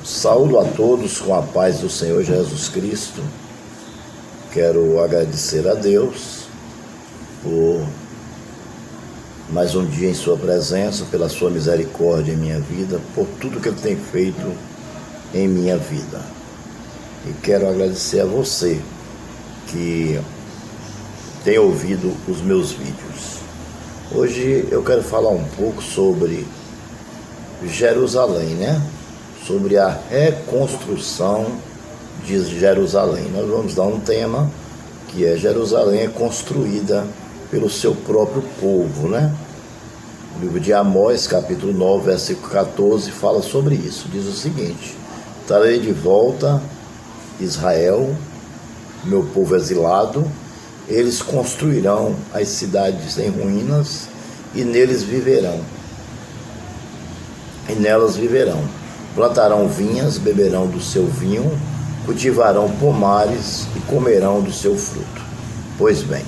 Saúdo a todos com a paz do Senhor Jesus Cristo. Quero agradecer a Deus por mais um dia em sua presença, pela sua misericórdia em minha vida, por tudo que Ele tem feito em minha vida. E quero agradecer a você que tem ouvido os meus vídeos. Hoje eu quero falar um pouco sobre Jerusalém, sobre a reconstrução de Jerusalém. Nós vamos dar um tema que é: Jerusalém é construída pelo seu próprio povo, O livro de Amós, capítulo 9, versículo 14, fala sobre isso. Diz o seguinte: trarei de volta Israel, meu povo exilado, eles construirão as cidades em ruínas e neles viverão. E nelas viverão. Plantarão vinhas, beberão do seu vinho, cultivarão pomares e comerão do seu fruto. Pois bem,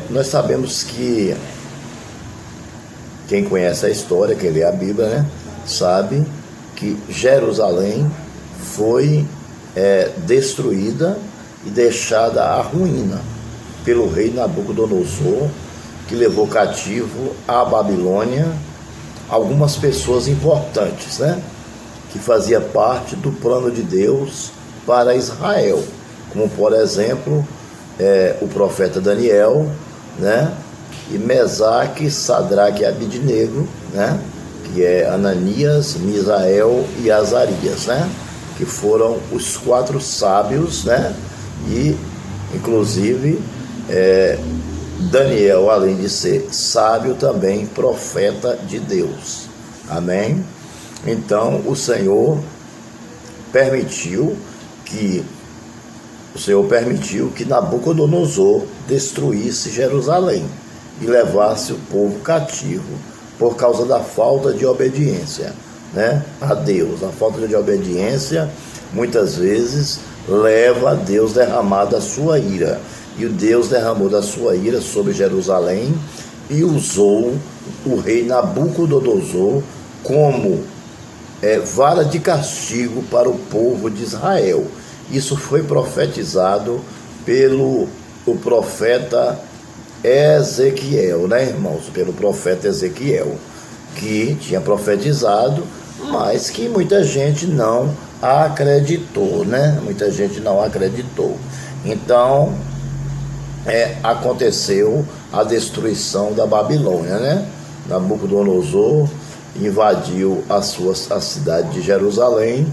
nós sabemos que quem conhece a história, quem lê a Bíblia, sabe que Jerusalém foi destruída e deixada à ruína pelo rei Nabucodonosor, que levou cativo à Babilônia algumas pessoas importantes, que fazia parte do plano de Deus para Israel, como por exemplo o profeta Daniel, e Mesaque, Sadraque e Abidnego, que é Ananias, Misael e Azarias, que foram os 4 sábios, e inclusive Daniel, além de ser sábio, também profeta de Deus. Amém? Então o Senhor permitiu que Nabucodonosor destruísse Jerusalém e levasse o povo cativo por causa da falta de obediência, a Deus. A falta de obediência muitas vezes leva a Deus derramar da sua ira. E o Deus derramou da sua ira sobre Jerusalém e usou o rei Nabucodonosor como vara de castigo para o povo de Israel. Isso foi profetizado pelo profeta Ezequiel, irmãos? Pelo profeta Ezequiel, que tinha profetizado, mas que muita gente não acreditou, Muita gente não acreditou. Então, aconteceu a destruição da Babilônia, Nabucodonosor invadiu a cidade de Jerusalém,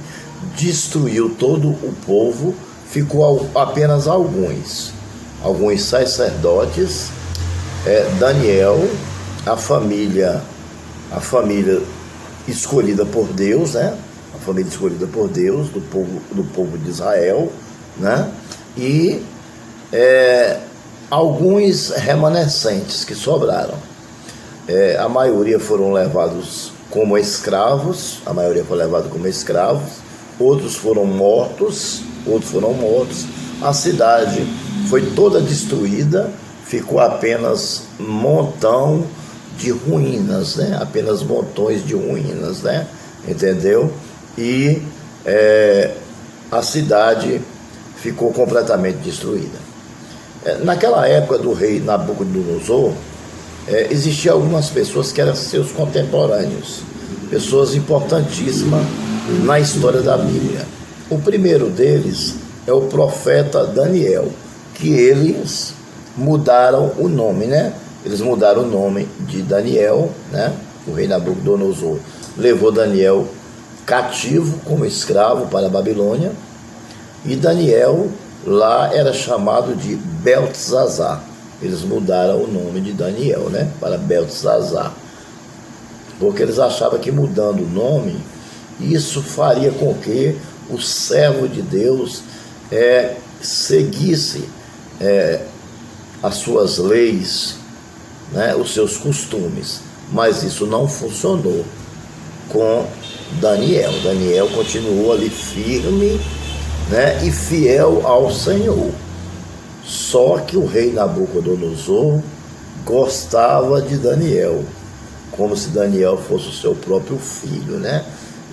destruiu todo o povo, ficou apenas alguns sacerdotes, Daniel, a família escolhida por Deus, a família escolhida por Deus, do povo de Israel, e alguns remanescentes que sobraram. A maioria foram levados como escravos, outros foram mortos, a cidade foi toda destruída, ficou apenas montão de ruínas, apenas montões de ruínas, entendeu? E a cidade ficou completamente destruída. Naquela época do rei Nabucodonosor, existiam algumas pessoas que eram seus contemporâneos, pessoas importantíssimas na história da Bíblia. O primeiro deles é o profeta Daniel, que eles mudaram o nome, Eles mudaram o nome de Daniel, O rei Nabucodonosor levou Daniel cativo como escravo para a Babilônia, e Daniel lá era chamado de Beltesazar. Eles mudaram o nome de Daniel, para Beltesazar, porque eles achavam que mudando o nome, isso faria com que o servo de Deus seguisse as suas leis, os seus costumes. Mas isso não funcionou com Daniel. Daniel continuou ali firme, e fiel ao Senhor. Só que o rei Nabucodonosor gostava de Daniel, como se Daniel fosse o seu próprio filho,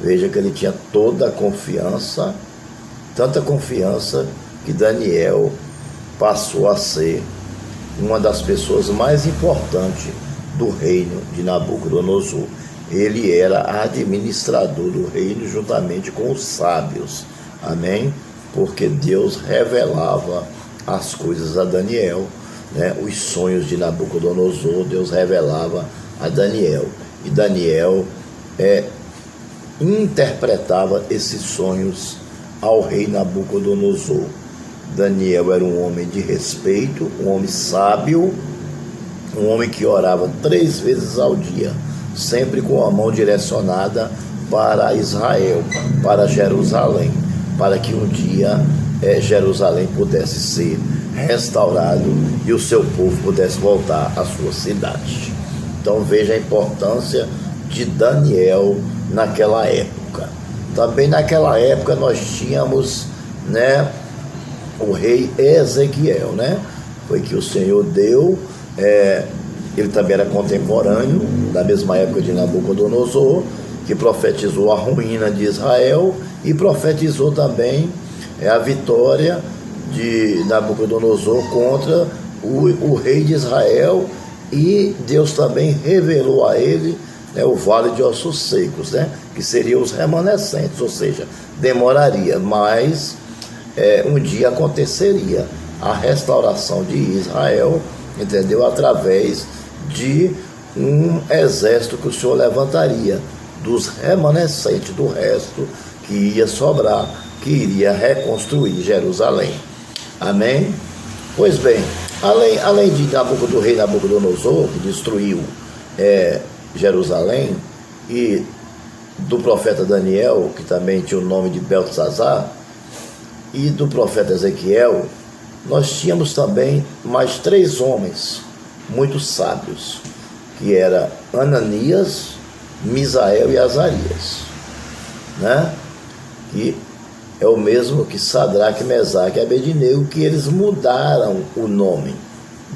Veja que ele tinha toda a confiança, tanta confiança que Daniel passou a ser uma das pessoas mais importantes do reino de Nabucodonosor. Ele era administrador do reino juntamente com os sábios. Amém? Porque Deus revelava as coisas a Daniel, né? Os sonhos de Nabucodonosor, Deus revelava a Daniel. E Daniel interpretava esses sonhos ao rei Nabucodonosor. Daniel era um homem de respeito, um homem sábio, um homem que orava 3 vezes ao dia, sempre com a mão direcionada para Israel, para Jerusalém, para que um dia Jerusalém pudesse ser restaurado e o seu povo pudesse voltar à sua cidade. Então veja a importância de Daniel naquela época. Também naquela época nós tínhamos, né, o rei Ezequiel, né? Foi que o Senhor deu, ele também era contemporâneo, da mesma época de Nabucodonosor, que profetizou a ruína de Israel e profetizou também a vitória de Nabucodonosor contra o rei de Israel, e Deus também revelou a ele, né, o vale de ossos secos, né, que seriam os remanescentes, ou seja, demoraria, mas um dia aconteceria a restauração de Israel, entendeu? Através de um exército que o Senhor levantaria dos remanescentes do resto que ia sobrar, que iria reconstruir Jerusalém. Amém? Pois bem, além do rei Nabucodonosor, que destruiu Jerusalém, e do profeta Daniel, que também tinha o nome de Beltesazar, e do profeta Ezequiel, nós tínhamos também mais 3 homens muito sábios, que era Ananias, Misael e Azarias, né? Que é o mesmo que Sadraque, Mesaque e Abednego, que eles mudaram o nome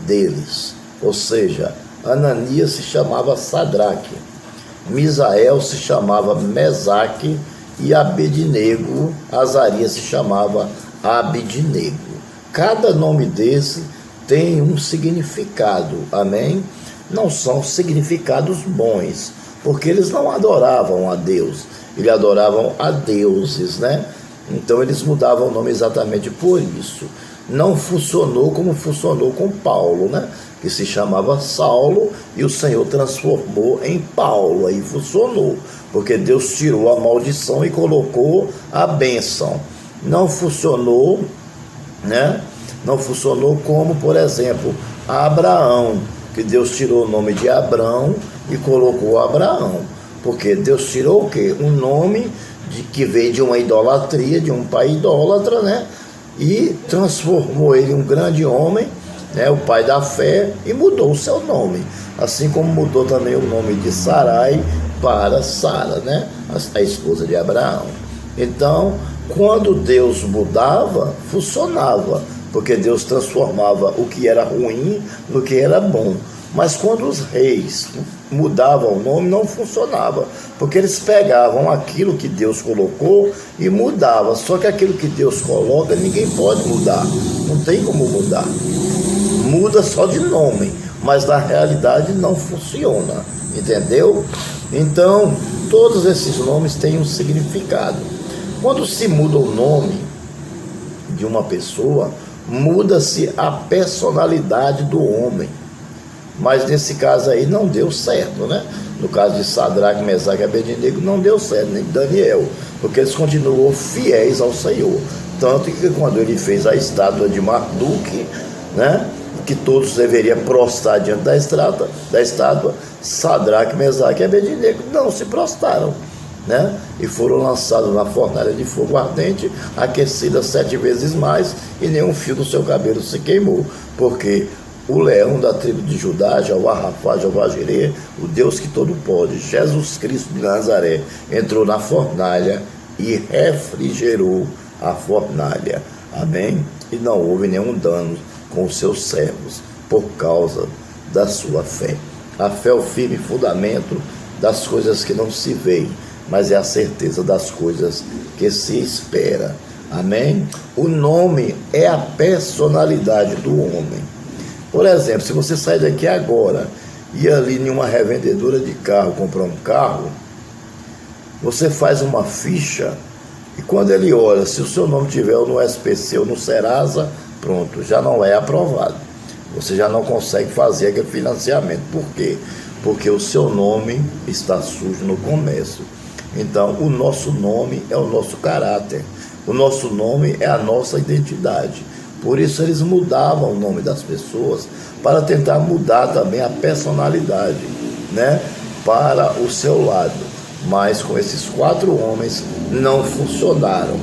deles. Ou seja, Ananias se chamava Sadraque, Misael se chamava Mesaque e Abednego, Azarias se chamava Abednego. Cada nome desse tem um significado, amém? Não são significados bons, porque eles não adoravam a Deus, eles adoravam a deuses, né? Então eles mudavam o nome exatamente por isso. Não funcionou como funcionou com Paulo, né? Que se chamava Saulo e o Senhor transformou em Paulo. Aí funcionou, porque Deus tirou a maldição e colocou a bênção. Não funcionou, né? Não funcionou como, por exemplo, Abraão, que Deus tirou o nome de Abrão e colocou Abraão. Porque Deus tirou o quê? Um nome que veio de uma idolatria, de um pai idólatra, né? E transformou ele em um grande homem, né? O pai da fé, e mudou o seu nome. Assim como mudou também o nome de Sarai para Sara, né? A esposa de Abraão. Então, quando Deus mudava, funcionava, porque Deus transformava o que era ruim no que era bom. Mas quando os reis mudavam o nome, não funcionava, porque eles pegavam aquilo que Deus colocou e mudavam. Só que aquilo que Deus coloca, ninguém pode mudar, não tem como mudar. Muda só de nome, mas na realidade não funciona, entendeu? Então, todos esses nomes têm um significado. Quando se muda o nome de uma pessoa, muda-se a personalidade do homem. Mas nesse caso aí não deu certo, né? No caso de Sadraque, Mesaque e Abednego não deu certo, nem Daniel, porque eles continuam fiéis ao Senhor. Tanto que quando ele fez a estátua de Marduk, né, que todos deveriam prostrar diante da estátua, Sadraque, Mesaque e Abednego não se prostraram, né? E foram lançados na fornalha de fogo ardente, aquecida 7 vezes mais, e nenhum fio do seu cabelo se queimou, porque o leão da tribo de Judá, Jeová Rafá, Jeová Jireh, o Deus que todo pode, Jesus Cristo de Nazaré, entrou na fornalha e refrigerou a fornalha. Amém? E não houve nenhum dano com os seus servos, por causa da sua fé. A fé é o firme fundamento das coisas que não se veem, mas é a certeza das coisas que se espera. Amém? O nome é a personalidade do homem. Por exemplo, se você sair daqui agora e ir ali em uma revendedora de carro comprar um carro, você faz uma ficha e quando ele olha, se o seu nome tiver no SPC ou no Serasa, pronto, já não é aprovado. Você já não consegue fazer aquele financiamento. Por quê? Porque o seu nome está sujo no comércio. Então, o nosso nome é o nosso caráter. O nosso nome é a nossa identidade. Por isso eles mudavam o nome das pessoas para tentar mudar também a personalidade, né, para o seu lado. Mas com esses 4 homens não funcionaram.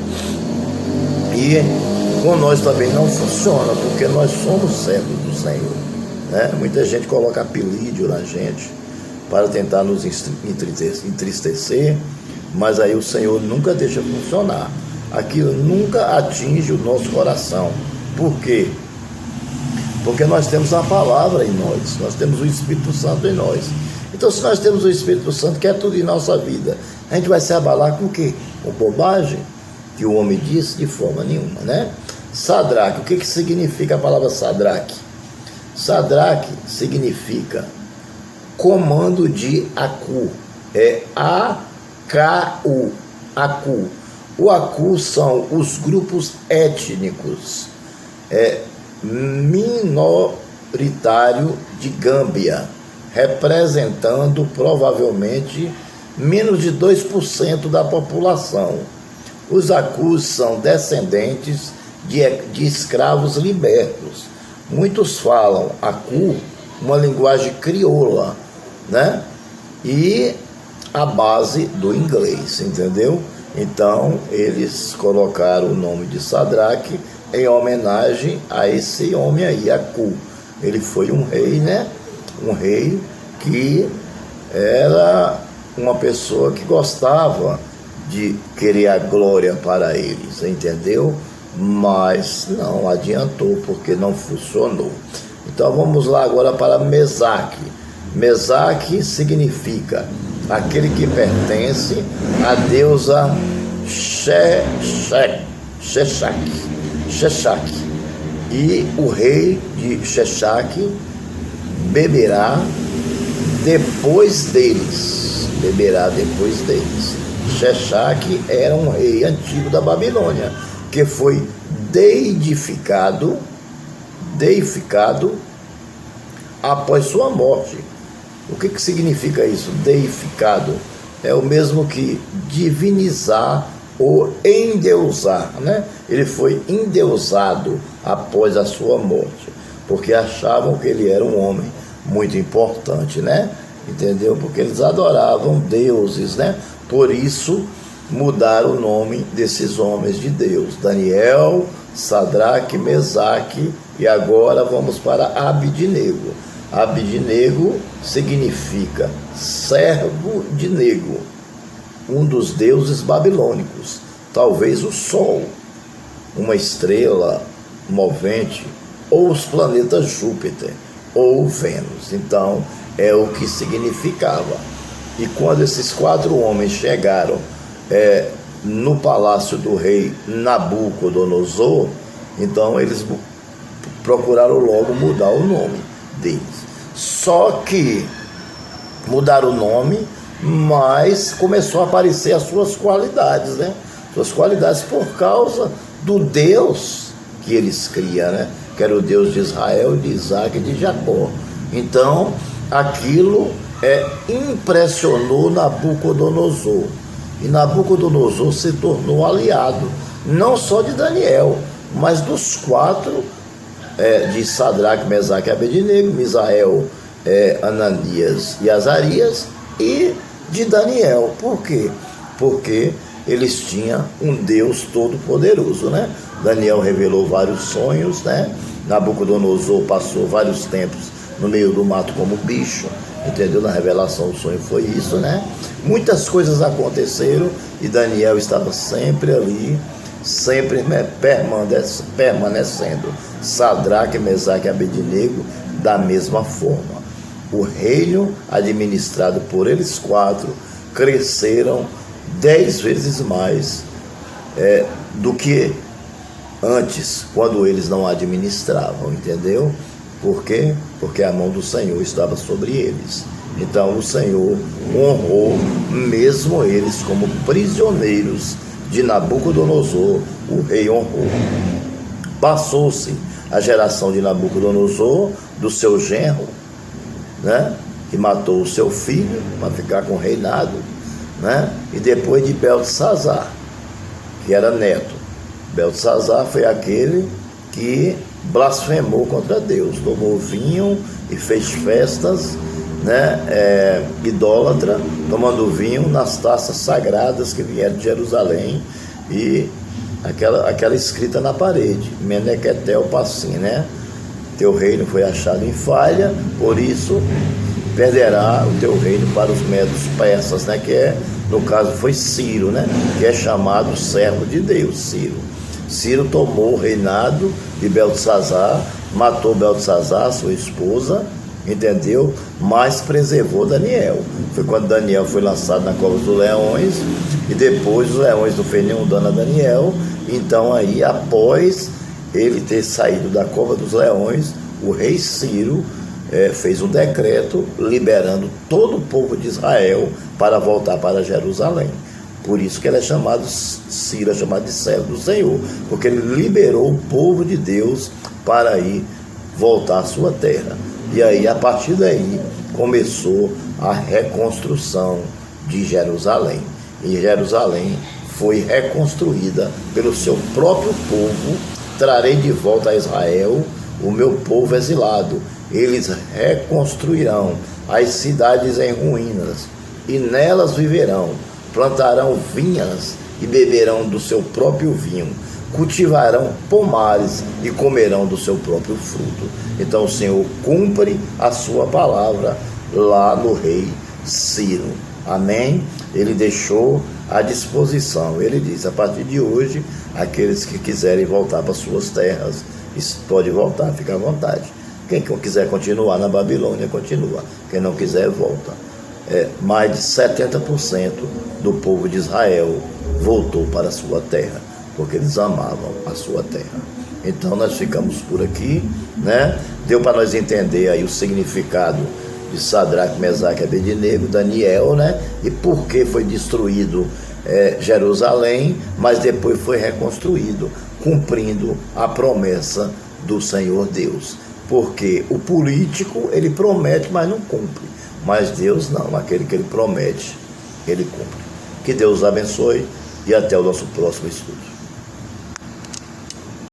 E com nós também não funciona, porque nós somos servos do Senhor, né? Muita gente coloca apelido na gente para tentar nos entristecer, mas aí o Senhor nunca deixa funcionar. Aquilo nunca atinge o nosso coração. Por quê? Porque nós temos a palavra em nós temos o Espírito Santo em nós. Então, se nós temos o Espírito Santo, que é tudo em nossa vida, a gente vai se abalar com o quê? Com bobagem, que o homem disse de forma nenhuma, né? Sadraque, o que significa a palavra Sadraque? Sadraque significa comando de Acu, é A-K-U, Acu. O Acu são os grupos étnicos minoritário de Gâmbia, representando provavelmente menos de 2% da população. Os Acus são descendentes de escravos libertos. Muitos falam Acu, uma linguagem crioula, né? E a base do inglês, entendeu? Então, eles colocaram o nome de Sadraque em homenagem a esse homem aí, Acu. Ele foi um rei, né? Um rei que era uma pessoa que gostava de querer a glória para eles, entendeu? Mas não adiantou, porque não funcionou. Então vamos lá agora para Mesaque. Mesaque significa aquele que pertence à deusa Sheshak. E o rei de Sheshak beberá depois deles. Sheshak era um rei antigo da Babilônia, que foi deificado após sua morte. O que significa isso? Deificado é o mesmo que divinizar ou endeusar, né? Ele foi endeusado após a sua morte, porque achavam que ele era um homem muito importante, né? Entendeu? Porque eles adoravam deuses, né? Por isso mudaram o nome desses homens de Deus: Daniel, Sadraque, Mesaque, e agora vamos para Abidnego. Abidnego significa servo de Nego, um dos deuses babilônicos, talvez o Sol, uma estrela movente, ou os planetas Júpiter ou Vênus. Então é o que significava. E quando esses 4 homens chegaram no palácio do rei Nabucodonosor, então eles procuraram logo mudar o nome deles. Só que mudaram o nome, mas começou a aparecer as suas qualidades, né? Suas qualidades por causa do Deus que eles criam, né? Que era o Deus de Israel, de Isaac e de Jacó. Então, aquilo impressionou Nabucodonosor. E Nabucodonosor se tornou aliado, não só de Daniel, mas dos 4, de Sadraque, Mesaque e Abednego, Misael, Ananias e Azarias, e de Daniel. Por quê? Porque eles tinham um Deus todo-poderoso, né? Daniel revelou vários sonhos, né? Nabucodonosor passou vários tempos no meio do mato como bicho, entendeu? Na revelação o sonho foi isso, né? Muitas coisas aconteceram e Daniel estava sempre ali, sempre permanecendo. Sadraque, Mesaque e Abednego da mesma forma. O reino administrado por eles 4 cresceram 10 vezes mais do que antes, quando eles não administravam, entendeu? Por quê? Porque a mão do Senhor estava sobre eles. Então o Senhor honrou mesmo eles como prisioneiros de Nabucodonosor, o rei honrou. Passou-se a geração de Nabucodonosor, do seu genro, né, que matou o seu filho para ficar com o reinado, né, e depois de Beltesazar, que era neto. Beltesazar foi aquele que blasfemou contra Deus, tomou vinho e fez festas, né, idólatra, tomando vinho nas taças sagradas que vieram de Jerusalém, e aquela escrita na parede, Menequetel Passim, né? Teu reino foi achado em falha, por isso perderá o teu reino para os medos persas, né? Que no caso foi Ciro, né? Que é chamado servo de Deus, Ciro. Ciro tomou o reinado de Beltesazar, matou Beltesazar, sua esposa, entendeu? Mas preservou Daniel. Foi quando Daniel foi lançado na cova dos leões, e depois os leões não fez nenhum dano a Daniel. Então aí, após ele ter saído da cova dos leões, o rei Ciro fez um decreto liberando todo o povo de Israel para voltar para Jerusalém. Por isso que ele é chamado, Ciro é chamado de servo do Senhor, porque ele liberou o povo de Deus para ir voltar à sua terra. E aí, a partir daí, começou a reconstrução de Jerusalém. E Jerusalém foi reconstruída pelo seu próprio povo. Trarei de volta a Israel o meu povo exilado. Eles reconstruirão as cidades em ruínas, e nelas viverão. Plantarão vinhas e beberão do seu próprio vinho. Cultivarão pomares e comerão do seu próprio fruto. Então o Senhor cumpre a sua palavra lá no rei Ciro. Amém? Ele deixou à disposição. Ele diz: a partir de hoje, aqueles que quiserem voltar para suas terras, pode voltar, fica à vontade. Quem quiser continuar na Babilônia, continua. Quem não quiser, volta. Mais de 70% do povo de Israel voltou para a sua terra, porque eles amavam a sua terra. Então nós ficamos por aqui, né? Deu para nós entender aí o significado de Sadraque, Mesaque e Abednego, Daniel, né? E por que foi destruído Jerusalém, mas depois foi reconstruído, cumprindo a promessa do Senhor Deus. Porque o político, ele promete, mas não cumpre. Mas Deus não, aquele que ele promete, ele cumpre. Que Deus abençoe e até o nosso próximo estudo.